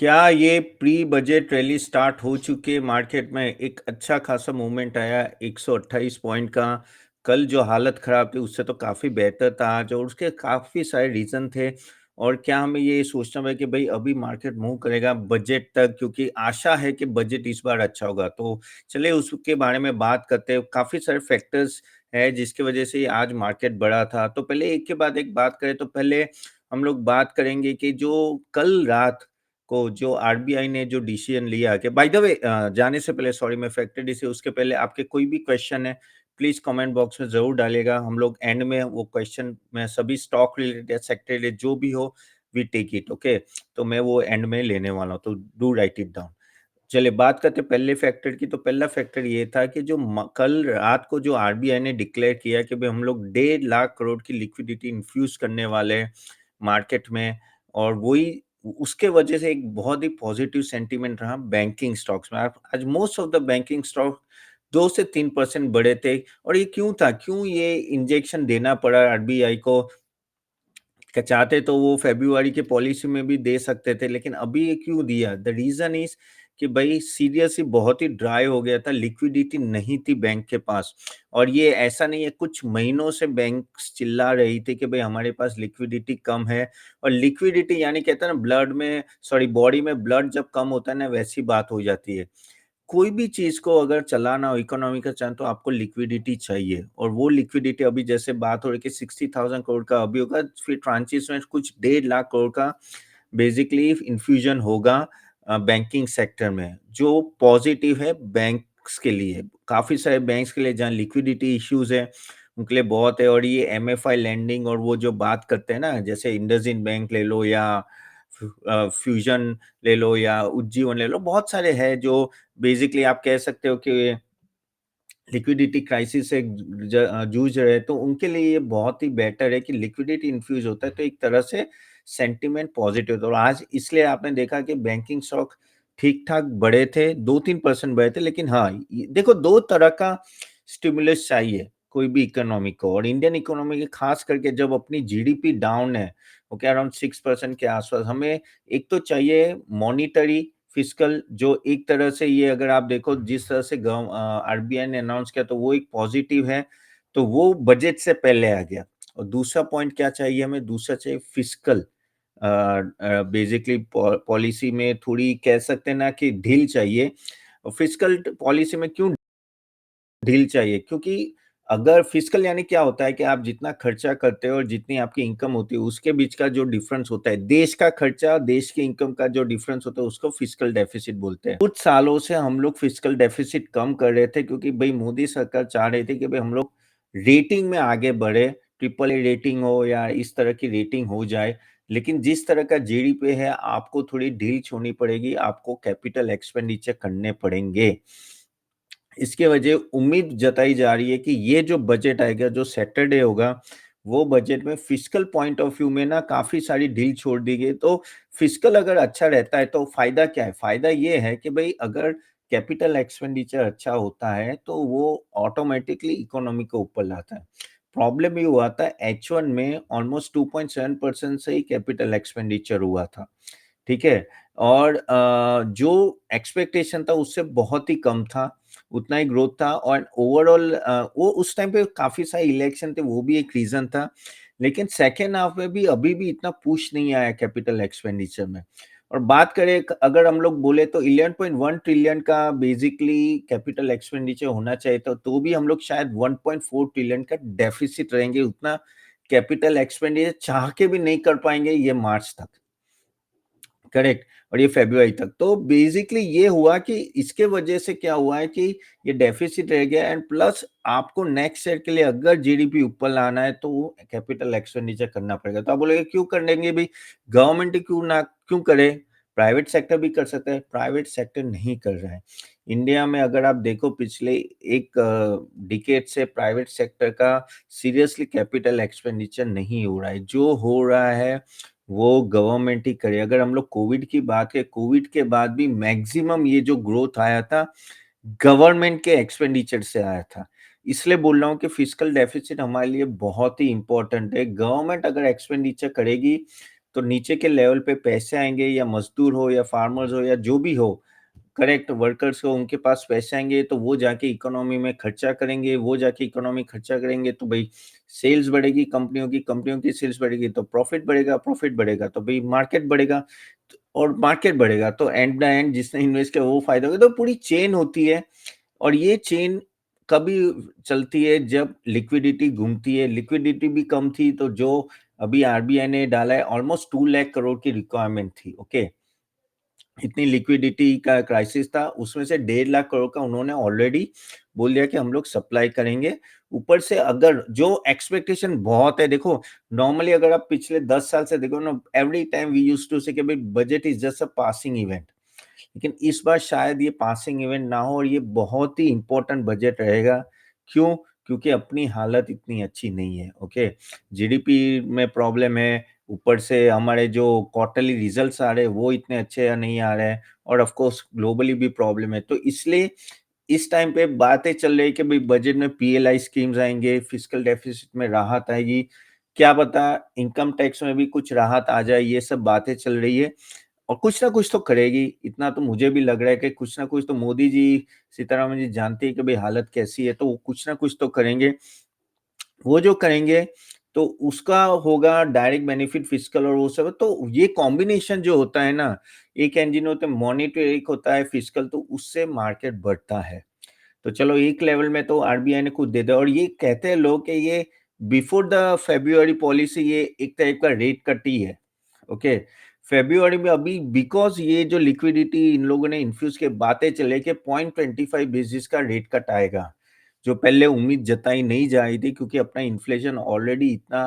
क्या ये pre budget rally start हो चुकी है मार्केट में? एक अच्छा खासा मूवमेंट आया 128 पॉइंट का। कल जो हालत खराब थी उससे तो काफ़ी बेहतर था आज, और उसके काफ़ी सारे रीज़न थे। और क्या हमें ये सोचना है कि भई अभी मार्केट मूव करेगा बजट तक, क्योंकि आशा है कि बजट इस बार अच्छा होगा। तो चलिए उसके बारे में बात करते हैं। काफ़ी सारे फैक्टर्स हैं जिसकी वजह से आज मार्केट बढ़ा था। तो पहले एक के बाद एक बात करें तो पहले हम लोग बात करेंगे कि जो कल रात को जो आरबीआई ने जो डिसीजन लिया कि बाय द वे जाने से पहले सॉरी मैं फैक्टर से उसके पहले आपके कोई भी क्वेश्चन है प्लीज़ कमेंट बॉक्स में ज़रूर डालिएगा। हम लोग एंड में वो क्वेश्चन में सभी स्टॉक रिलेटेड या सेक्टर रिलेटेड जो भी हो वी टेक इट ओके। तो मैं वो एंड में लेने वाला हूँ, तो डू राइट इट डाउन। चलिए बात करते हैं पहले फैक्टर की। तो पहला फैक्टर ये था कि जो कल रात को जो आरबीआई ने डिक्लेयर किया कि भाई हम लोग 1.5 लाख करोड़ की लिक्विडिटी इन्फ्यूज करने वाले हैं मार्केट में। और वही उसके वजह से एक बहुत ही पॉजिटिव सेंटीमेंट रहा बैंकिंग स्टॉक्स में। आज most of the banking stock 2 से 3% बढ़े थे। और ये क्यों था, क्यों ये इंजेक्शन देना पड़ा आरबीआई को? चाहते तो वो फ़रवरी के पॉलिसी में भी दे सकते थे, लेकिन अभी ये क्यों दिया? द रीज़न इज़ कि भई सीरियसली बहुत ही ड्राई हो गया था, लिक्विडिटी नहीं थी बैंक के पास। और ये ऐसा नहीं है, कुछ महीनों से बैंक्स चिल्ला रही थी कि भई हमारे पास लिक्विडिटी कम है। और लिक्विडिटी यानी कहते हैं ना ब्लड में सॉरी बॉडी में ब्लड जब कम होता है ना वैसी बात हो जाती है। कोई भी चीज़ को अगर चलाना हो, इकोनॉमी का चलाना तो आपको लिक्विडिटी चाहिए, और वो लिक्विडिटी अभी जैसे बात हो रही है कि 60,000 करोड़ का अभी होगा, फिर ट्रांचेस में कुछ 1.5 लाख करोड़ का बेसिकली इन्फ्यूजन होगा बैंकिंग सेक्टर में, जो पॉजिटिव है बैंक्स के लिए। काफ़ी सारे बैंक्स के लिए जहाँ लिक्विडिटी इश्यूज़ है, उनके लिए बहुत है। और ये एमएफआई लैंडिंग और वो जो बात करते हैं ना, जैसे इंडसइंड बैंक ले लो या फ्यूजन ले लो या उज्जीवन ले लो, बहुत सारे हैं जो बेसिकली आप कह सकते हो कि लिक्विडिटी क्राइसिस से जूझ रहे हैं, तो उनके लिए ये बहुत ही बेटर है कि लिक्विडिटी इन्फ्यूज़ होता है, तो एक तरह से सेंटिमेंट पॉजिटिव होता है। और आज इसलिए आपने देखा कि बैंकिंग स्टॉक ठीक-ठाक बढ़े थे, 2-3% बढ़े थे, लेकिन हाँ, ये देखो 2 तरह का स्टिमुलस चाहिए कोई भी इकोनॉमी को, और इंडियन इकोनॉमी की खास करके जब अपनी जीडीपी डाउन है, ओके अराउंड 6% के आस-पास, हमें एक तो चाहिए मॉनिटरी फिस्कल, जो एक तरह से ये अगर आप देखो जिस तरह से आरबीआई ने अनाउंस किया तो वो एक पॉजिटिव है, तो वो बजट से पहले आ गया। और दूसरा पॉइंट क्या चाहिए हमें? दूसरा चाहिए फिस्कल बेसिकली पॉलिसी में थोड़ी कह सकते हैं ना कि ढील चाहिए। फिस्कल पॉलिसी में क्यों ढील चाहिए? क्योंकि अगर फिस्कल यानी क्या होता है कि आप जितना खर्चा करते हो और जितनी आपकी इनकम होती है, उसके बीच का जो डिफरेंस होता है, देश का खर्चा, देश की इनकम का जो डिफरेंस होता है, उसको फिस्कल डेफिसिट बोलते हैं। कुछ सालों से हम लोग फिस्कल डेफिसिट कम कर रहे थे, क्योंकि भई मोदी सरकार चाह रही थी कि भई हम लोग रेटिंग में आगे बढ़े, ट्रिपल ए रेटिंग हो या इस तरह की रेटिंग हो जाए। लेकिन जिस तरह का जीडीपी है, आपको थोड़ी ढील छोड़नी पड़ेगी, आपको कैपिटल एक्सपेंडिचर करने पड़ेंगे। इसके वजह उम्मीद जताई जा रही है कि ये जो बजट आएगा, जो सैटरडे होगा, वो बजट में फिस्कल पॉइंट ऑफ व्यू में ना काफ़ी सारी ढील छोड़ दी गई। तो फिस्कल अगर अच्छा रहता है तो फ़ायदा क्या है? फ़ायदा ये है कि भई अगर कैपिटल एक्सपेंडिचर अच्छा होता है, तो वो ऑटोमैटिकली इकोनॉमी को ऊपर लाता है। प्रॉब्लम ये हुआ था H1 में ऑलमोस्ट 2.7% से ही कैपिटल एक्सपेंडिचर हुआ था। ठीक है? और जो एक्सपेक्टेशन था उससे बहुत ही कम था, उतना ही ग्रोथ था। और ओवरऑल वो उस टाइम पे काफ़ी सारे इलेक्शन थे, वो भी एक रीज़न था। लेकिन सेकंड हाल्फ में भी अभी भी इतना पुश नहीं आया कैपिटल एक्सपेंडिचर में। और बात करें अगर हम लोग बोले तो 11.1 ट्रिलियन का बेसिकली कैपिटल एक्सपेंडिचर होना चाहिए था, तो भी हम लोग शायद 1.4 ट्रिलियन का डेफिसिट रहेंगे, उतना कैपिटल एक्सपेंडिचर चाह के भी नहीं कर पाएँगे ये मार्च तक। करेक्ट। और ये फ़रवरी तक। तो बेसिकली ये हुआ कि इसके वजह से क्या हुआ है कि ये डेफ़िसिट रह गया, एंड प्लस आपको नेक्स्ट ईयर के लिए अगर जीडीपी ऊपर लाना है तो कैपिटल एक्सपेंडिचर करना पड़ेगा। तो आप बोलोगे क्यों करेंगे भई? गवर्नमेंट ही क्यों करे? प्राइवेट सेक्टर भी कर सकता है, प्राइवेट सेक्टर नहीं कर रहा है। इंडिया में अगर आप देखो पिछले एक डिकेड से प्राइवेट सेक्टर का सीरियसली कैपिटल एक्सपेंडिचर नहीं हो रहा है। जो हो रहा है वो गवर्नमेंट ही करे। अगर हम लोग कोविड की बात करें, कोविड के बाद भी मैक्सिमम ये जो ग्रोथ आया था, गवर्नमेंट के एक्सपेंडिचर से आया था। इसलिए बोल रहा हूँ कि फिस्कल डेफिसिट हमारे लिए बहुत ही इम्पोर्टेंट है। गवर्नमेंट अगर एक्सपेंडिचर करेगी, तो नीचे के लेवल पे पैसे आएँगे या मज़दूर हो या फार्मर्स हो या जो भी हो, करेक्ट वर्कर्स को उनके पास पैसे आएँगे तो वो जाके इकोनॉमी में खर्चा करेंगे, वो जाके इकोनॉमी खर्चा करेंगे तो भई सेल्स बढ़ेगी कंपनियों की सेल्स बढ़ेगी तो प्रॉफिट बढ़ेगा तो भई मार्केट बढ़ेगा और मार्केट बढ़ेगा तो एट द एंड जिसने इन्वेस्ट किया वो फ़ायदा होगा। तो पूरी चेन होती है और ये चेन कभी चलती है जब लिक्विडिटी घूमती है, लिक्विडिटी भी कम थी तो जो अभी आरबीआई ने डाला है ऑलमोस्ट 2 लाख करोड़ की रिक्वायरमेंट थी, ओके? इतनी लिक्विडिटी का क्राइसिस था, उसमें से 1.5 लाख करोड़ का उन्होंने ऑलरेडी बोल दिया कि हम लोग सप्लाई करेंगे। ऊपर से अगर जो एक्सपेक्टेशन बहुत है देखो, नॉर्मली अगर आप पिछले 10 साल से देखो ना, every time we used to say कि भई budget is just a passing event. लेकिन इस बार शायद ये पासिंग इवेंट ना हो और ये बहुत ही इम्पोर्टेंट बजट रहेगा। क्यों? क्योंकि अपनी हालत इतनी अच्छी नहीं है, ओके? जीडीपी में प्रॉब्लम है, ऊपर से हमारे जो क्वार्टरली रिजल्ट्स आ रहे हैं, वो इतने अच्छे या नहीं आ रहे हैं और ऑफ कोर्स ग्लोबली भी प्रॉब्लम है। तो इसलिए इस टाइम पे बातें चल रही है कि भई बजट में पीएलआई स्कीम्स आएँगे, फिस्कल डेफिसिट में राहत आएगी। क्या पता इनकम टैक्स में भी कुछ राहत आ जाए, ये सब बातें चल रही है। और कुछ ना कुछ तो करेगी, इतना तो मुझे भी लग रहा है कि कुछ ना कुछ तो मोदी जी, सीतारमण जी जानती है कि भई हालत कैसी है, तो वो कुछ ना कुछ तो करेंगे। वो जो करेंगे, तो उसका होगा डायरेक्ट बेनिफिट फिस्कल और वो सब, तो ये कॉम्बिनेशन जो होता है ना, एक इंजन होता है मॉनेटरी, एक होता है फिस्कल, तो उससे मार्केट बढ़ता है। तो चलो एक लेवल में तो आरबीआई ने कुछ दे दिया और ये कहते हैं लोग कि ये बिफोर द फेब्रुअरी पॉलिसी ये एक टाइप का रेट कट ही है, ओके। फेब्रुअरी में अभी बिकॉज़ ये जो लिक्विडिटी इन लोगों ने इन्फ्यूज़ के बातें चले कि 0.25 बेसिस का रेट कट आएगा, जो पहले उम्मीद जताई नहीं जा रही थी क्योंकि अपना इन्फ्लेशन ऑलरेडी इतना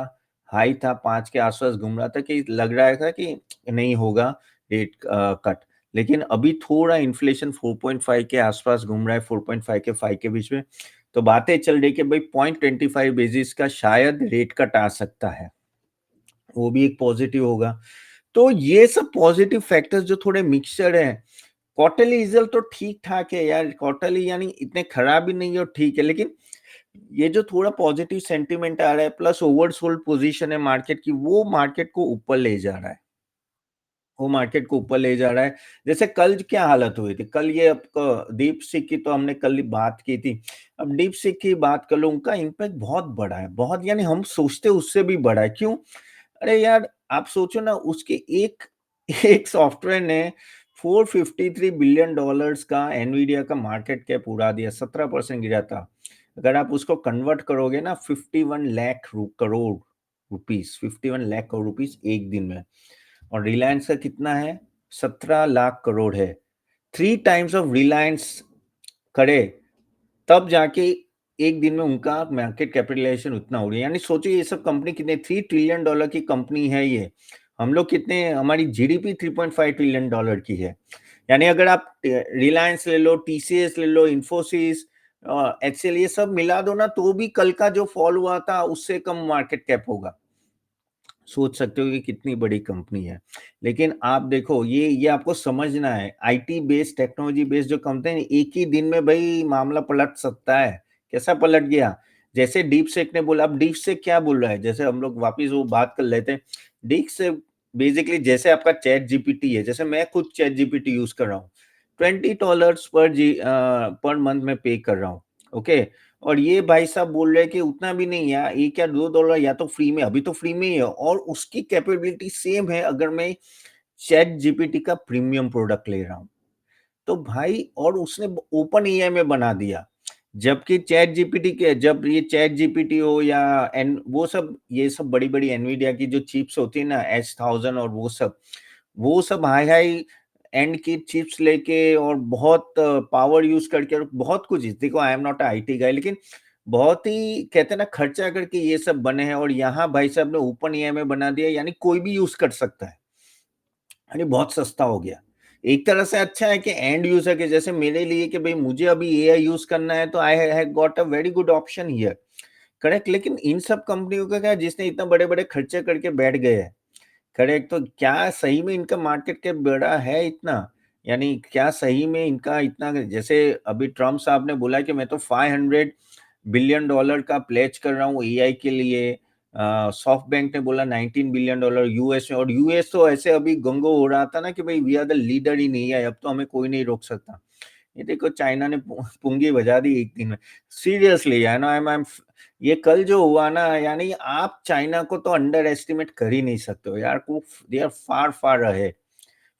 हाई था, 5 के आस-पास घूम रहा था कि लग रहा था कि नहीं होगा रेट कट। लेकिन अभी थोड़ा इन्फ्लेशन 4.5 के आसपास घूम रहा है, 4.5 के 5 के बीच में। तो बातें चल रही कि भई 0.25 बेसिस का शायद रेट कट आ सकता है। वो भी एक पॉज़िटिव होगा। तो ये सब पॉज़िटिव फैक्टर्स जो थोड़े मिक्सचर हैं, क्वार्टरली रिज़ल्ट तो ठीक-ठाक है यार, क्वार्टरली यानी इतने खराब भी नहीं है और ठीक है, लेकिन ये जो थोड़ा पॉज़िटिव सेंटीमेंट आ रहा है प्लस ओवरसोल्ड पोज़ीशन है मार्केट की, वो मार्केट को ऊपर ले जा रहा है। वो मार्केट को ऊपर ले जा रहा है। जैसे कल क्या हालत हुई थी, कल ये आपका डीपसीक की तो हमने कल ही बात की थी। अब डीपसीक की बात कर लो, उनका इम्पैक्ट बहुत बड़ा है, बहुत यानी हम सोचते उससे भी बड़ा है। क्यों? अरे यार, आप सोचो ना उसके एक एक सॉफ्टवेयर ने $453 बिलियन का एनवीडिया का मार्केट कैप उड़ा दिया, 17% गिरा था। अगर आप उसको कन्वर्ट करोगे ना 51 लाख करोड़ रुपीस, 51 लाख करोड़ रुपीस एक दिन में। और रिलायंस का कितना है? 17 लाख करोड़ है। 3 टाइम्स ऑफ रिलायंस करे, तब जाके एक दिन में उनका मार्केट कैपिटलाइज़ेशन उतना हो गया। यानी सोचिए ये सब कंपनी कितने $3 ट्रिलियन की कंपनी है ये। हम लोग कितने हमारी जीडीपी $3.5 ट्रिलियन की है। यानी अगर आप रिलायंस ले लो, टीसीएस ले लो, इन्फोसिस एचसीएल ये सब मिला दो ना तो भी कल का जो फॉल हुआ था उससे कम मार्केट कैप होगा। सोच सकते हो कि कितनी बड़ी कंपनी है। लेकिन आप देखो ये आपको समझना है, आईटी बेस्ड टेक्नोलॉजी बेस्ड जो कंपनी है एक ही दिन में भई मामला पलट सकता है। कैसा पलट गया? जैसे डीपसीक ने बोला, अब डीपसीक क्या बोल रहा है? जैसे हम लोग वापिस वो बात कर लेते हैं। डीपसीक बेसिकली जैसे आपका चैट जीपीटी है, जैसे मैं खुद चैट जीपीटी यूज़ कर रहा हूँ। $20 पर मंथ मैं पे कर रहा हूँ, ओके? और ये भाई साहब बोल रहे हैं कि उतना भी नहीं है, 1 या $2 या तो फ्री में, अभी तो फ्री में ही है और उसकी कैपेबिलिटी सेम है अगर मैं चैट जीपीटी का प्रीमियम प्रोडक्ट ले रहा हूँ। तो भाई और उसने ओपन एआई में बना दिया। जबकि चैट जीपीटी के जब ये चैट जीपीटी हो या एन वो सब ये सब बड़ी-बड़ी एनवीडिया की जो चिप्स होती है ना H1000 और वो सब हाई-हाई एंड की चिप्स लेके और बहुत पावर यूज़ करके और बहुत कुछ देखो I am not a IT guy लेकिन बहुत ही कहते हैं ना खर्चा करके ये सब बने हैं और यहाँ भाई साहब ने ओपन एआई में बना दिया यानी कोई भी यूज़ कर सकता है। यानी बहुत सस्ता हो गया। एक तरह से अच्छा है कि एंड यूज़र के जैसे मेरे लिए कि भई मुझे अभी एआई यूज़ करना है तो I have got a very good option here, correct? लेकिन इन सब कंपनियों का क्या है जिसने इतना बड़े-बड़े खर्चे करके बैठ गए हैं, करेक्ट? तो क्या सही में इनका मार्केट कैप बड़ा है इतना? यानी क्या सही में इनका इतना जैसे अभी ट्रम्प साहब ने बोला कि मैं तो $500 बिलियन का प्लेज कर रहा हूँ एआई के लिए सॉफ्ट बैंक ने बोला $19 बिलियन यूएस में, और यूएस तो ऐसे अभी गंगो हो रहा था ना कि भाई we are the leader in AI, अब तो हमें कोई नहीं रोक सकता। ये देखो चाइना ने पुंगी बजा दी एक दिन में। Seriously I know I am ये कल जो हुआ ना, यानी आप चाइना को तो अंडर एस्टिमेट कर ही नहीं सकते हो यार। They are far far ahead,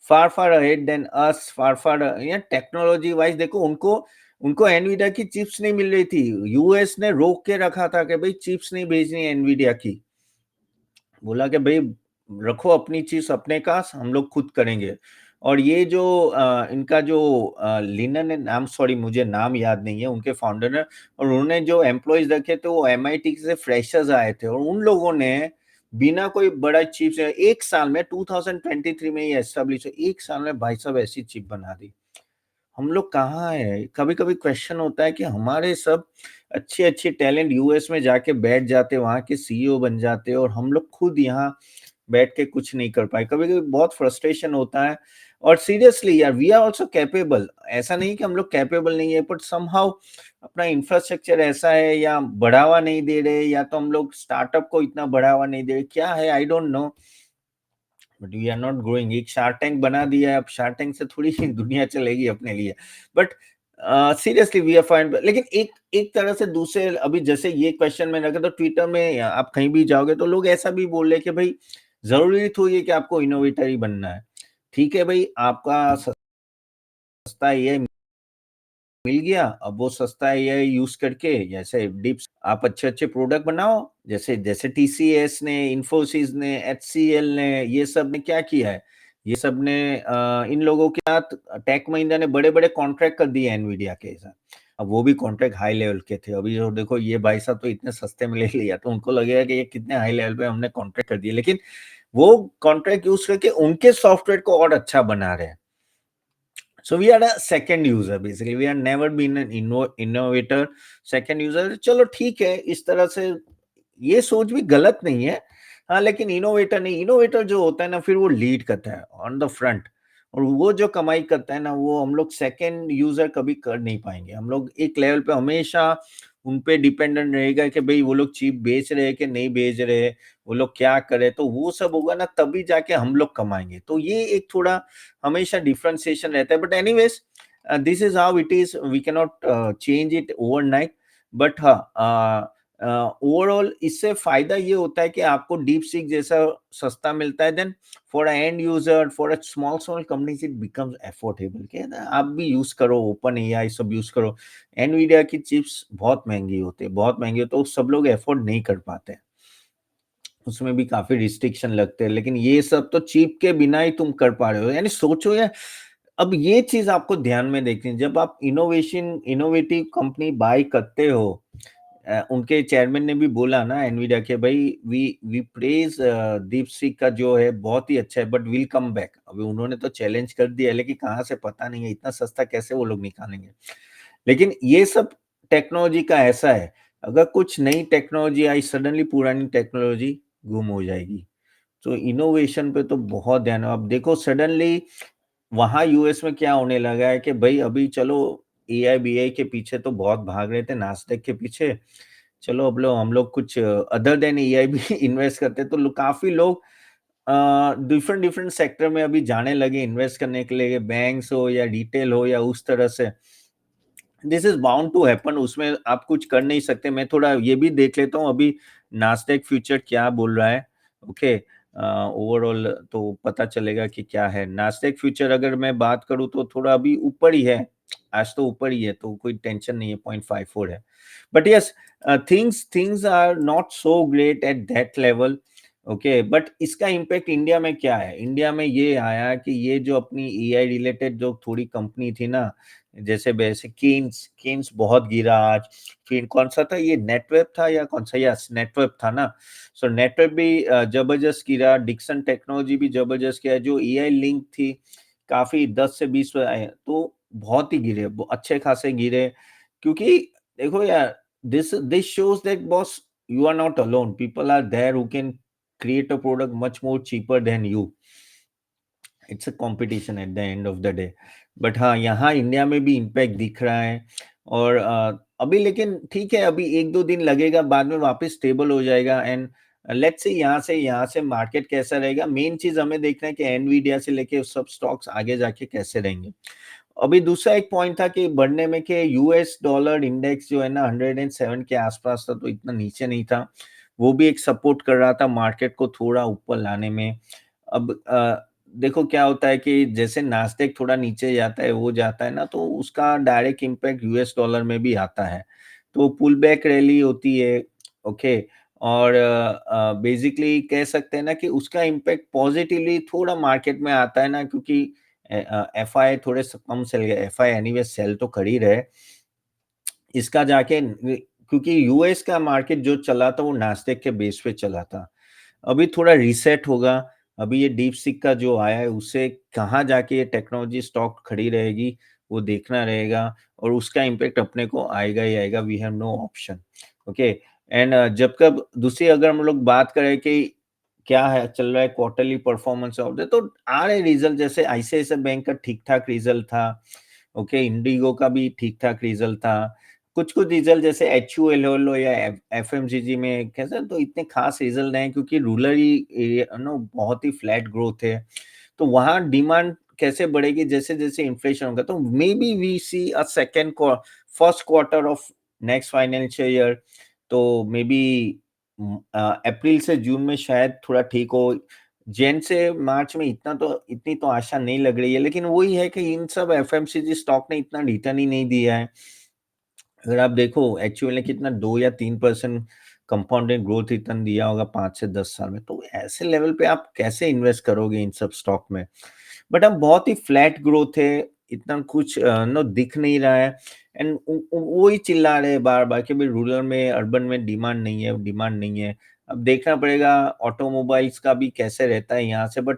far far ahead than us, far far. ये टेक्नोलॉजी वाइज देखो, उनको उनको एनवीडिया की चिप्स नहीं मिल रही थी। यूएस ने रोक के रखा था कि भाई चिप्स नहीं भेजनी एनवीडिया की। बोला कि भाई रखो अपनी चीज अपने पास, हम लोग खुद करेंगे। और ये जो इनका जो लिनन है नाम, सॉरी मुझे नाम याद नहीं है, उनके फाउंडर ने, और उन्होंने जो एम्प्लॉयज रखे थे वो एमआईटी से फ्रेशर्स आए थे, और उन लोगों ने बिना कोई बड़ा चिप, एक साल में 2023 में ये एस्टेब्लिश है, एक साल में भाई साहब ऐसी चिप बना दी। हम लोग कहाँ है? कभी कभी क्वेश्चन होता है कि हमारे सब अच्छे अच्छे टैलेंट यूएस में जाके बैठ जाते, वहां के सीईओ बन जाते, और हम लोग खुद यहाँ बैठ के कुछ नहीं कर पाए। कभी कभी बहुत फ्रस्ट्रेशन होता है। और सीरियसली यार, वी आर ऑल्सो कैपेबल, ऐसा नहीं कि हम लोग कैपेबल नहीं है, बट समहाउ अपना इंफ्रास्ट्रक्चर ऐसा है, या बढ़ावा नहीं दे रहे, या तो हम लोग स्टार्टअप को इतना बढ़ावा नहीं दे रहे, क्या है I don't know, but we are not growing. एक शार्क टैंक बना दिया है, अब शार्क टैंक से थोड़ी दुनिया चलेगी अपने लिए। But seriously we are fine. लेकिन एक एक तरह से दूसरे, अभी जैसे ये क्वेश्चन में रखा तो ट्विटर में या आप कहीं भी जाओगे तो लोग ऐसा भी बोल रहे कि भाई जरूरी थोड़ी है कि आपको इनोवेटर ही बनना है। ठीक है भाई, आपका सस्ता ये मिल गया, अब वो सस्ता एआई यूज करके जैसे डिप्स आप अच्छे अच्छे प्रोडक्ट बनाओ। जैसे जैसे टीसीएस ने, इन्फोसिस ने, एचसीएल ने, ये सब ने क्या किया है, ये सब ने इन लोगों के साथ टेक महिंद्रा ने बड़े बड़े कॉन्ट्रैक्ट कर दिए एनवीडिया के साथ। अब वो भी कॉन्ट्रैक्ट हाई लेवल के थे। अभी जो देखो ये भाई साहब तो इतने सस्ते में ले लिया, तो उनको लगेगा कि ये कितने हाई लेवल पे हमने कॉन्ट्रैक्ट कर दिए, लेकिन वो कॉन्ट्रैक्ट यूज करके उनके सॉफ्टवेयर को और अच्छा बना रहे हैं। So we are a second user basically. We have never been an innovator. Second user, चलो ठीक है, इस तरह से ये सोच भी गलत नहीं है। हाँ, लेकिन इनोवेटर नहीं, इनोवेटर जो होता है ना फिर वो लीड करता है ऑन द फ्रंट, और वो जो कमाई करता है ना वो हम लोग सेकंड यूजर कभी कर नहीं पाएंगे। हम लोग एक लेवल पे हमेशा उन पे डिपेंडेंट रहेगा कि भाई वो लोग चीप बेच रहे हैं कि नहीं बेच रहे, वो लोग क्या करे, तो वो सब होगा ना तभी जाके हम लोग कमाएंगे। तो ये एक थोड़ा हमेशा डिफरेंशिएशन रहता है। But anyways, this is how it is, we can not change it overnight. But हाँ, ओवरऑल इससे फायदा ये होता है कि आपको डीप सीक जैसा सस्ता मिलता है, then for end user, for a small small companies it becomes affordable. क्या है ना, आप भी यूज करो, ओपन एआई सब यूज करो। एनवीडिया की चिप्स बहुत महंगी होती है, बहुत महंगी होती है, तो सब लोग अफोर्ड नहीं कर पाते, उसमें भी काफी रिस्ट्रिक्शन लगते हैं। लेकिन ये सब तो चिप के बिना ही तुम कर पा रहे हो, यानी सोचो यार। अब ये चीज आपको ध्यान में देखनी है, जब आप इनोवेटिव कंपनी बाय करते हो। उनके चेयरमैन ने भी बोला ना एनवीडिया के, भाई वी प्रेज दीप सिंह का जो है बहुत ही अच्छा है, बट विल कम बैक। अभी उन्होंने तो चैलेंज कर दिया है, लेकिन कहाँ से पता नहीं है, इतना सस्ता कैसे वो लोग निकालेंगे। लेकिन ये सब टेक्नोलॉजी का ऐसा है, अगर कुछ नई टेक्नोलॉजी आई सडनली पुरानी टेक्नोलॉजी गुम हो जाएगी। तो इनोवेशन पे तो बहुत ध्यान है। अब देखो सडनली वहां यूएस में क्या होने लगा है कि भाई अभी चलो एआई बीआई के पीछे तो बहुत भाग रहे थे, नास्डेक के पीछे, चलो अब लोग हम लोग कुछ अदर देन एआई भी इन्वेस्ट करते, तो काफी लोग डिफरेंट डिफरेंट सेक्टर में अभी जाने लगे इन्वेस्ट करने के लिए, बैंक्स हो या रिटेल हो या उस तरह से। This is bound to happen, उसमें आप कुछ कर नहीं सकते। मैं थोड़ा ये भी देख लेता हूँ अभी नास्डेक फ्यूचर क्या बोल रहा है। ओके, ओवरऑल तो पता चलेगा कि क्या है नास्डेक फ्यूचर। अगर मैं बात करूँ तो थोड़ा अभी ऊपर ही है, आज तो ऊपर ही है, तो कोई टेंशन नहीं है, 0.54 है। But yes, things are not so great at that level. Okay, but इसका इम्पैक्ट इंडिया में क्या है? इंडिया में ये आया कि ये जो अपनी एआई रिलेटेड जो थोड़ी कंपनी थी ना, जैसे वैसे केन्स केन्स बहुत गिरा आज। फिर कौन सा था ये, नेटवेब था या कौन सा, यस नेटवेब था ना। सो नेटवेब भी जबरदस्त गिरा, डिक्सन टेक्नोलॉजी भी जबरदस्त गिरा, जो एआई लिंक थी काफी 10 से 20 आए, तो बहुत ही गिरे, अच्छे खासे गिरे। क्योंकि देखो यार, this shows that boss, you are not alone, people are there who can create a product much more cheaper than you. It's a competition eight the end of the day. But हाँ, यहाँ India में भी impact दिख रहा है। और अभी लेकिन ठीक है, अभी एक दो दिन लगेगा, बाद में वापस स्टेबल हो जाएगा। एंड लेट्स सी यहाँ से मार्केट कैसा रहेगा। मेन चीज़ हमें देखना है कि एनवीडिया से लेके सब स्टॉक्स आगे जाके कैसे रहेंगे। अभी दूसरा एक पॉइंट था कि बढ़ने में कि यूएस डॉलर इंडेक्स जो है ना 107 के आसपास था, तो इतना नीचे नहीं था। वो भी एक सपोर्ट कर रहा था मार्केट को थोड़ा ऊपर लाने में। अब देखो क्या होता है कि जैसे नास्डैक थोड़ा नीचे जाता है, वो जाता है ना, तो उसका डायरेक्ट इम्पैक्ट यूएस डॉलर में भी आता है। तो पुल बैक रैली होती है, ओके। और बेसिकली कह सकते हैं ना कि उसका इम्पैक्ट पॉजिटिवली थोड़ा मार्केट में आता है ना, क्योंकि एफआई थोड़े कम सेल गए। एफआई एनीवे सेल तो कर ही रहे। इसका जाके क्योंकि यूएस का मार्केट जो चला था वो नास्डैक के बेस पे चला था। अभी थोड़ा रीसेट होगा। अभी ये डीप सीक का जो आया है उससे कहाँ जाके ये टेक्नोलॉजी स्टॉक खड़ी रहेगी, वो देखना रहेगा। और उसका इम्पैक्ट अपने को आएगा ही आएगा। We have no option, okay. And जब कब दूसरी अगर हम लोग बात करें कि क्या है चल रहा है क्वार्टरली परफॉर्मेंस ऑफ द, तो आ रहे रिजल्ट। जैसे आईसीआईसीआई बैंक का ठीक ठाक रिजल्ट था, ओके। इंडिगो का भी ठीक ठाक रिजल्ट था। कुछ कुछ रिजल्ट जैसे एचयूएल लो या एफएमसीजी में कैसे, तो इतने खास रिजल्ट नहीं, क्योंकि रूरल एरिया नो बहुत ही फ्लैट ग्रोथ है। तो वहाँ डिमांड कैसे बढ़ेगी जैसे जैसे इन्फ्लेशन होगा, तो maybe we see a first quarter of next financial year. तो मे बी अप्रैल से जून में शायद थोड़ा ठीक हो। जैन से मार्च में इतनी तो आशा नहीं लग रही है, लेकिन वही है कि इन सब एफएमसीजी स्टॉक ने इतना रिटर्न ही नहीं दिया है। अगर आप देखो एक्चुअल ने कितना 2 या 3% कंपाउंडेड ग्रोथ रिटर्न दिया होगा 5 से 10 साल में, तो ऐसे लेवल पे आप कैसे इन्वेस्ट करोगे इन सब स्टॉक में? बट अब बहुत ही फ्लैट ग्रोथ है, इतना कुछ नो दिख नहीं रहा है। एंड वो ही चिल्ला रहे हैं बार-बार कि भाई रूरल में, अर्बन में डिमांड नहीं है, डिमांड नहीं है। अब देखना पड़ेगा ऑटोमोबाइल्स का भी कैसे रहता है यहाँ से। बट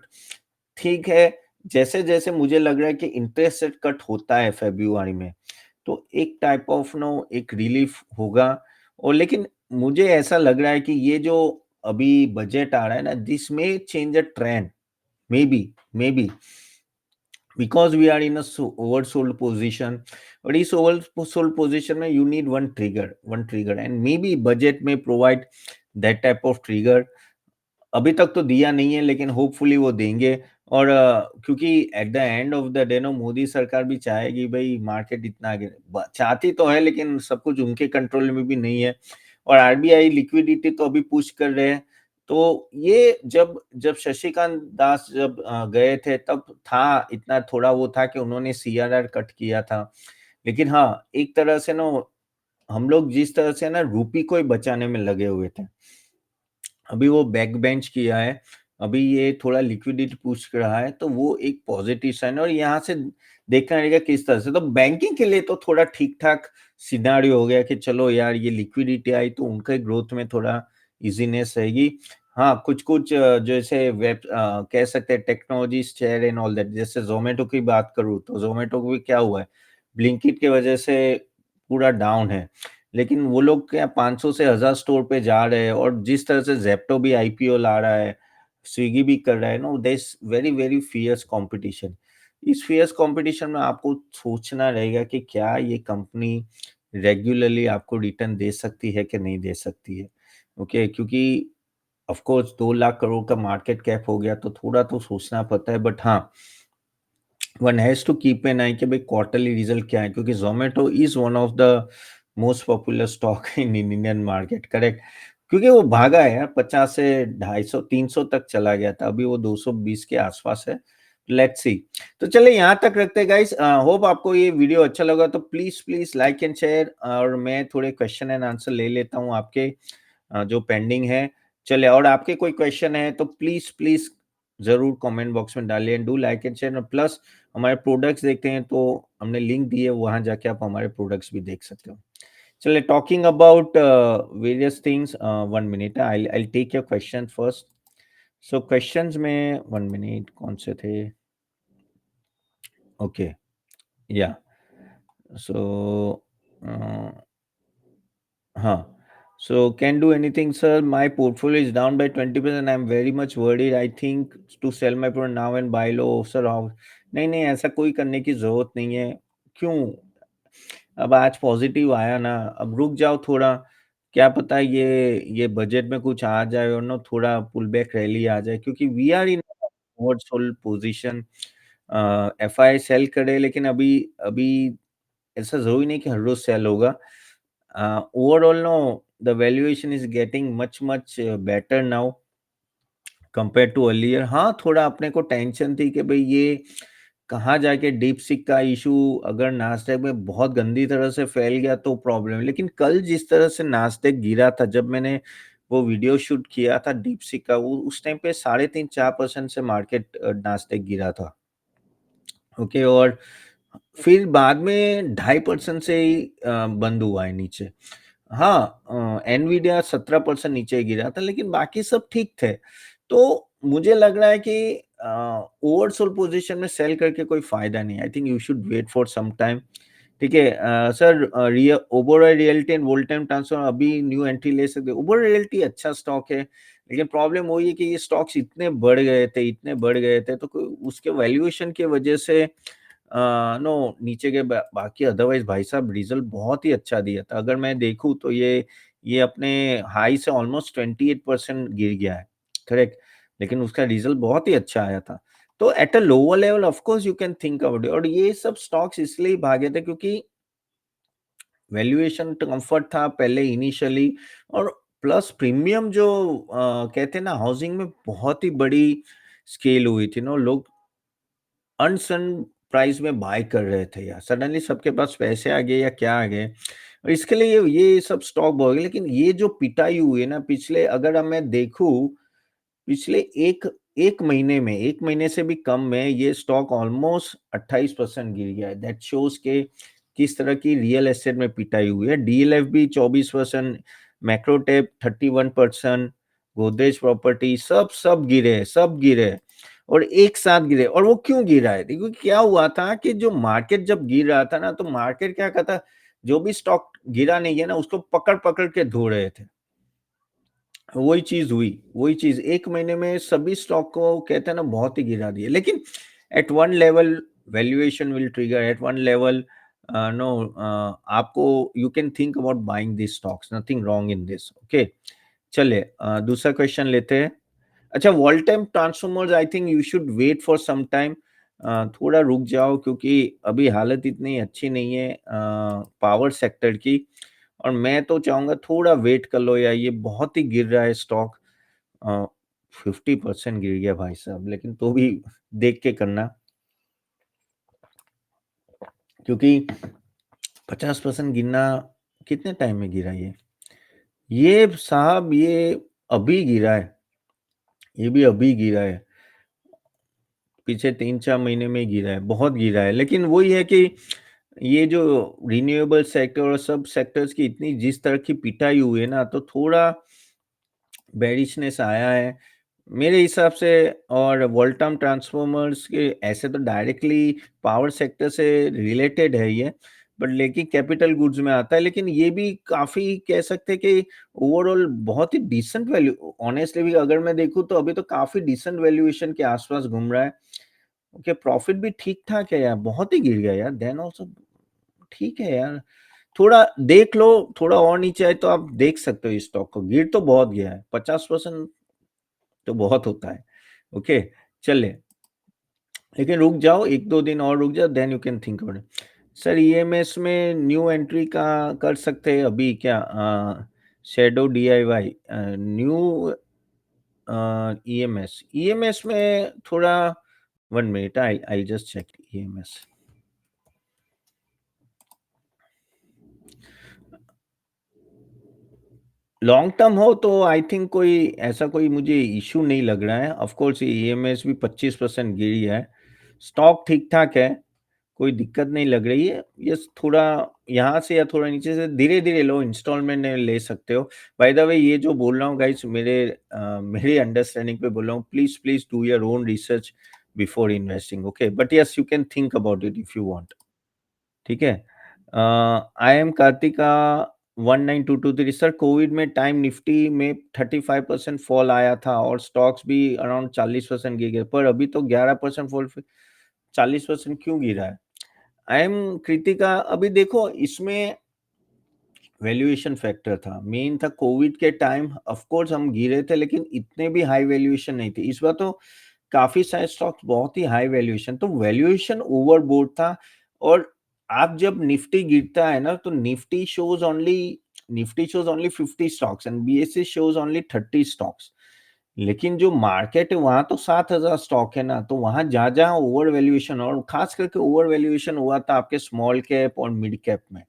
ठीक है, जैसे-जैसे मुझे लग रहा है कि इंटरेस्ट रेट कट होता है फ़ेब्रुअरी में, तो एक टाइप ऑफ नो एक रिलीफ होगा। और लेकिन मुझे ऐसा लग रहा है कि ये जो अभी बजट आ रहा है ना, this may change a trend, may be because we are in a oversold position. और इस ओवरसोल्ड पोज़ीशन में you need one trigger and may be budget में provide that type of trigger. अभी तक तो दिया नहीं है, लेकिन होपफुली वो देंगे। और क्योंकि at the end of the day no Modi सरकार भी चाहेगी भाई मार्केट इतना आगे चाहती तो है, लेकिन सब कुछ उनके कंट्रोल में भी नहीं है। और आरबीआई लिक्विडिटी तो अभी पुश कर रहे हैं। तो ये जब जब शशिकांत दास जब गए थे तब था इतना थोड़ा वो था कि उन्होंने सीआरआर कट किया था। लेकिन हाँ, एक तरह से ना हम लोग जिस तरह से ना रूपी को ही बचाने में लगे हुए थे, अभी वो बैक बेंच किया है। अभी ये थोड़ा लिक्विडिटी पुश कर रहा है, तो वो एक पॉजिटिव साइन है। और यहाँ से देखना रहेगा किस तरह से। तो बैंकिंग के लिए तो थोड़ा ठीक-ठाक सिनेरियो हो गया कि चलो यार ये लिक्विडिटी आई तो उनके ग्रोथ में थोड़ा ईज़ीनेस रहेगी। हाँ, कुछ-कुछ जैसे कह सकते हैं technology share and all that, जैसे ज़ोमैटो की बात करूँ तो ज़ोमैटो को भी क्या हुआ है, ब्लिंकिट की वजह से पूरा डाउन है। लेकिन वो लोग क्या 500 से 1000 स्टोर पे जा रहे हैं। और जिस तरह से ज़ेप्टो भी आईपीओ ला रहा है, स्विगी भी कर रहा है no, there is very, very fierce competition. इस फियर्स कॉम्पिटिशन में आपको सोचना रहेगा कि क्या ये कंपनी रेगुलरली आपको रिटर्न दे सकती है कि नहीं दे सकती है, ओके? क्योंकि ऑफ कोर्स 2 लाख करोड़ का मार्केट कैप हो गया तो थोड़ा तो सोचना पड़ता है। बट हाँ, one has to keep an eye कि भाई क्वार्टरली रिजल्ट क्या है, क्योंकि Zomato is one of the most popular stock in Indian market, correct? क्योंकि वो भागा है यार, 50 से 250 300 तक चला गया था, अभी वो 220 के आसपास है। Let's see. तो चलिए यहाँ तक रखते हैं गाइस। होप आपको ये वीडियो अच्छा लगा, तो प्लीज लाइक एंड शेयर। और मैं थोड़े क्वेश्चन एंड आंसर ले लेता हूँ आपके जो पेंडिंग है। चलिए, और आपके कोई क्वेश्चन है तो प्लीज प्लीज जरूर कमेंट बॉक्स में डालिए। And do like and share. Plus हमारे प्रोडक्ट्स देखते हैं तो हमने लिंक दी है, वहां जाके आप हमारे प्रोडक्ट्स भी देख सकते हो। चलिए, talking about various things, 1 minute I I take your question first. So questions में 1 मिनट कौन से थे? ओके, या सो हाँ, so can do anything, sir. My portfolio is down by 20%. I'm very much worried. I think to sell my product now and buy low, sir. How? नहीं नहीं, ऐसा कोई करने की जरूरत नहीं है। क्यों? अब आज पॉजिटिव आया ना, अब रुक जाओ थोड़ा। क्या पता ये बजट में कुछ आ जाए और ना थोड़ा पुल बैक रैली आ जाए, क्योंकि we are in oversold position. FI sell करे, लेकिन अभी अभी ऐसा ज़रूरी नहीं कि हर रोज़ सेल होगा। Overall no the valuation is getting much much better now compare to earlier. हाँ, थोड़ा अपने को टेंशन थी कि भई ये कहाँ जाके डीपसीक का इश्यू अगर नास्डैक में बहुत गंदी तरह से फैल गया तो प्रॉब्लम है। लेकिन कल जिस तरह से नास्डैक गिरा था, जब मैंने वो वीडियो शूट किया था डीपसीक का, वो उस टाइम पे 3.5-4% से मार्केट नास्डैक गिरा था। ओके, और फिर बाद में 2.5% से ही बंद हुआ है नीचे। हाँ, एनवीडिया 17% नीचे गिरा था, लेकिन बाकी सब ठीक थे। तो मुझे लग रहा है कि ओवरसोल्ड पोज़ीशन में सेल करके कोई फ़ायदा नहीं है। I think you should wait for some time. ठीक है, sir, Oberoi realty and Voltamp transfer अभी न्यू एंट्री ले सकते हो। ओबेरॉय रियल्टी अच्छा स्टॉक है, लेकिन प्रॉब्लम वही है कि ये स्टॉक्स इतने बढ़ गए थे, तो उसके वैल्यूएशन की वजह से नो नीचे के बाकी अदरवाइज भाई साहब रिजल्ट बहुत ही अच्छा दिया था। अगर मैं देखूं तो ये अपने हाई से ऑलमोस्ट 28% गिर गया है, करेक्ट। लेकिन उसका रिजल्ट बहुत ही अच्छा आया था। तो at a lower level of course you can think about it. और ये सब स्टॉक्स इसलिए ही भागे थे क्योंकि वैल्यूएशन कंफर्ट था पहले इनिशियली, और प्लस प्रीमियम जो कहते हैं ना, हाउसिंग में बहुत ही बड़ी स्केल हुई थी ना, लोग अनसन प्राइस में बाय कर रहे थे यार, सडनली सबके पास पैसे आ गए या क्या आ गए, और इसके लिए ये सब स्टॉक बहुत गए। लेकिन ये जो पिटाई हुई है ना पिछले, अगर अब मैं देखूं पिछले एक एक महीने में, 1 महीने से भी कम में ये स्टॉक ऑलमोस्ट 28% गिर गया है। दैट शोज़ के किस तरह की रियल एस्टेट में पिटाई हुई है। डीएलएफ भी 24%, मैक्रोटेक 31%, गोदरेज प्रॉपर्टी सब गिरे हैं, सब गिरे हैं और एक साथ गिरे। और वो क्यों गिरा है? देखो क्या हुआ था कि जो मार्केट जब गिर रहा था ना, तो मार्केट क्या करता, जो भी स्टॉक गिरा नहीं है ना, उसको पकड़-पकड़ के धो रहे थे। वही चीज़ हुई, वही चीज़ 1 महीने में सभी स्टॉक को कहते हैं ना बहुत ही गिरा दिया। लेकिन at one level valuation will trigger, at one level no आपको you can think about buying this stocks, nothing wrong in this. Okay, चलिए दूसरा क्वेश्चन लेते हैं। अच्छा, Voltamp transformers I think you should wait for some time. थोड़ा रुक जाओ क्योंकि अभी हालत इतनी अच्छी नहीं है पावर सेक्टर की, और मैं तो चाहूँगा थोड़ा वेट कर लो यार, ये बहुत ही गिर रहा है स्टॉक। अ, 50% गिर गया भाई साहब, लेकिन तो भी देख के करना, क्योंकि 50% गिरना, कितने टाइम में गिरा ये? ये साहब ये अभी गिरा है, ये भी अभी गिरा है। पीछे 3-4 महीने में गिरा है, बहुत गिरा है। लेकिन वही है कि ये जो रिन्यूएबल सेक्टर और सब सेक्टर्स की इतनी जिस तरह की पिटाई हुई है ना, तो थोड़ा बेरिशनेस आया है मेरे हिसाब से। और वोल्टाम ट्रांसफॉर्मर्स के ऐसे तो डायरेक्टली पावर सेक्टर से रिलेटेड है ये, बट लेकिन कैपिटल गुड्स में आता है। लेकिन ये भी काफ़ी कह सकते हैं कि ओवरऑल बहुत ही डिसेंट वैल्यू, ऑनेस्टली भी अगर मैं देखूँ तो अभी तो काफ़ी डिसेंट वैल्यूएशन के आसपास घूम रहा है। ओके, प्रॉफिट भी ठीक-ठाक है यार, बहुत ही गिर गया यार, देन ऑल्सो ठीक है यार। थोड़ा देख लो, थोड़ा और नीचे आए तो आप देख सकते हो इस स्टॉक को, गिर तो बहुत गया है, 50% तो बहुत होता है। ओके, चलिए, लेकिन रुक जाओ, 1-2 दिन और रुक जाओ, then you can think about it. Sir, EMS में न्यू एंट्री का कर सकते हैं अभी क्या? Shadow DIY new EMS, EMS में थोड़ा 1 minute, I I just check EMS. Long term हो तो आई थिंक कोई ऐसा कोई मुझे इश्यू नहीं लग रहा है। ऑफ कोर्स ये ईएमएस भी 25% गिरी है। स्टॉक ठीक-ठाक है, कोई दिक्कत नहीं लग रही है। यस, थोड़ा यहाँ से या थोड़ा नीचे से धीरे-धीरे लो, इंस्टॉलमेंट में ले सकते हो। बाय द वे, ये जो बोल रहा हूँ गाइस, मेरे अंडरस्टैंडिंग पे बोल रहा हूँ। Please, please do your own research before investing, okay? But yes, you can think about it if you want. ठीक है? I am Kartika 19223। Sir, Covid में टाइम निफ्टी में 35% फॉल आया था और स्टॉक्स भी अराउंड 40% गिर गए, पर अभी तो 11% फॉल, 40% क्यों गिरा है? आई एम कृतिका, अभी देखो इसमें वैल्यूएशन फैक्टर था, मेन था कोविड के टाइम। ऑफ कोर्स हम गिरे थे, लेकिन इतने भी हाई वैल्यूएशन नहीं थी। इस बार तो काफ़ी सारे स्टॉक्स बहुत ही हाई वैल्यूएशन, तो वैल्यूएशन ओवरबोर्ड था। और आप जब निफ्टी गिरता है ना, तो Nifty shows only 50 stocks and BSE shows only 30 stocks. लेकिन जो मार्केट है वहाँ तो 7,000 स्टॉक है ना, तो वहाँ जहाँ-जहाँ ओवर वैल्यूएशन, और खास करके ओवर वैल्यूएशन हुआ था आपके स्मॉल कैप और मिड कैप में।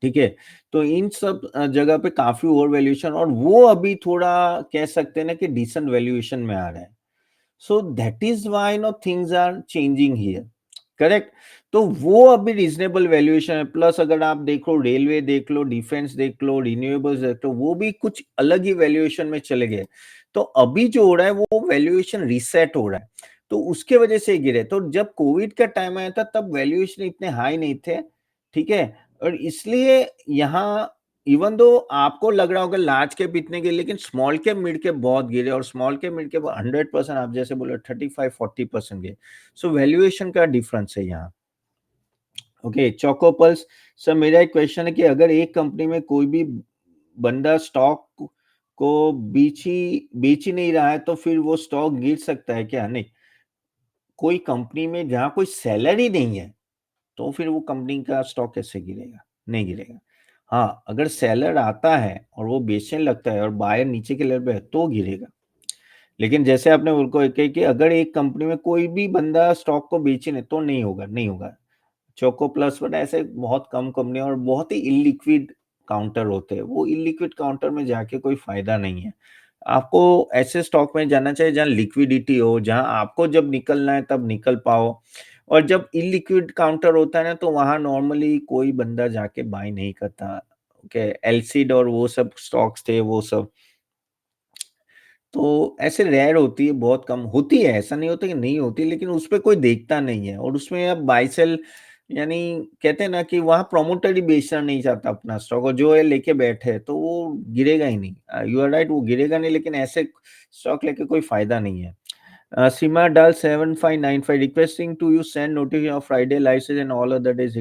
ठीक है? तो इन सब जगह पे काफ़ी ओवर वैल्यूएशन, और वो अभी थोड़ा कह सकते हैं ना कि डिसेंट वैल्यूएशन में आ रहा है। So that is why no things are changing here, correct. तो वो अभी रीजनेबल वैल्यूएशन है। प्लस अगर आप देखो, रेलवे देख लो, डिफेंस देख लो, रिन्यूएबल्स देख लो, वो भी कुछ अलग ही वैल्यूएशन में चले गए। तो अभी जो हो रहा है वो वैल्यूएशन रीसेट हो रहा है, तो उसके वजह से गिरे। तो जब कोविड का टाइम आया था तब वैल्यूएशन इतने हाई नहीं थे, ठीक है। और इसलिए यहाँ इवन दो आपको लग रहा होगा लार्ज कैप इतने गिरे, लेकिन स्मॉल कैप मिड कैप बहुत गिरे, और स्मॉल कैप मिड कैप 100%, आप जैसे बोले 35-40% गए। सो वैल्यूएशन का डिफरेंस है यहाँ। ओके, चोकोपल्स। सर मेरा एक क्वेश्चन है कि अगर एक कंपनी में कोई भी बंदा स्टॉक को बेच ही नहीं रहा है, तो फिर वो स्टॉक गिर सकता है क्या? नहीं, कोई कंपनी में जहां कोई सेलर ही नहीं है, तो फिर वो कंपनी का स्टॉक कैसे गिरेगा? नहीं गिरेगा। हाँ, अगर सेलर आता है और वो बेचने लगता है और बायर नीचे के लेवल पे है, तो गिरेगा। लेकिन जैसे आपने उनको कही कि अगर एक कंपनी में कोई भी बंदा स्टॉक को बेचे नहीं, तो नहीं होगा, नहीं होगा। चोको प्लस बट ऐसे बहुत कम कंपनी और बहुत ही इलिक्विड काउंटर होते हैं, वो इलिक्विड काउंटर में जाके कोई फायदा नहीं है। आपको ऐसे स्टॉक में जाना चाहिए जहां लिक्विडिटी हो, जहां आपको जब निकलना है तब निकल पाओ। और जब इलिक्विड काउंटर होता है ना, तो वहां नॉर्मली कोई बंदा जाके बाय नहीं करता। ओके, एलसीड और वो सब स्टॉक्स थे, वो सब तो ऐसे रेयर होती है, बहुत कम होती है, ऐसा नहीं होता कि नहीं होती, लेकिन उसपे कोई देखता नहीं है। और उसमें अब बाय सेल, यानी कहते हैं ना कि वहाँ प्रमोटर ही बेचना नहीं चाहता अपना स्टॉक, और जो है लेके बैठे है, तो वो गिरेगा ही नहीं। यू आर राइट, वो गिरेगा नहीं, लेकिन ऐसे स्टॉक लेके कोई फायदा नहीं है। सीमा डाल 7595 requesting to you send notification of Friday live session all other days.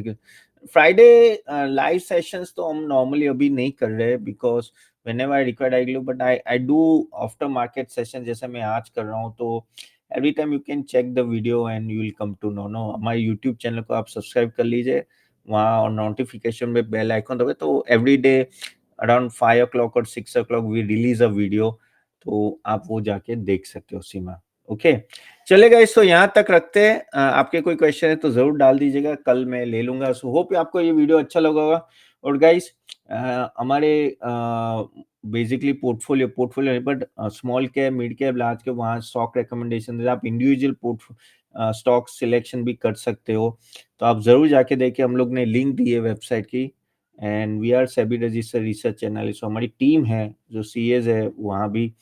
Friday live sessions तो हम नॉर्मली अभी नहीं कर रहे, because whenever I required I do, but I do after market session जैसे मैं आज कर रहा हूँ। तो every time you can check the video and you will come to know। No, हमारे YouTube चैनल को आप सब्सक्राइब कर लीजिए वहाँ, और नोटिफिकेशन में बेल आइकन दबाए, तो एवरी डे अराउंड 5 o'clock और 6 o'clock we release a video, तो आप वो जाके देख सकते हो सीमा। ओके, चलेगा, इसको यहाँ तक रखते हैं। आपके कोई क्वेश्चन है तो जरूर डाल दीजिएगा, कल मैं ले लूंगा। सो होप आपको ये वीडियो अच्छा लगा होगा। और गाइस, हमारे बेसिकली पोर्टफोलियो नहीं, but small cap, mid cap, large cap, वहाँ स्टॉक रिकमेंडेशन, आप इंडिविजुअल स्टॉक सिलेक्शन भी कर सकते हो। तो आप जरूर जाके देखिए, हम लोग ने लिंक दी है वेबसाइट की। And we are SEBI registered research analyst, हमारी टीम है जो सीएज है वहाँ भी,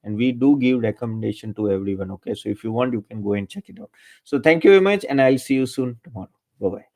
and we do give recommendation to everyone. Okay, so if you want, you can go and check it out. So thank you very much, and I'll see you soon tomorrow. Bye bye.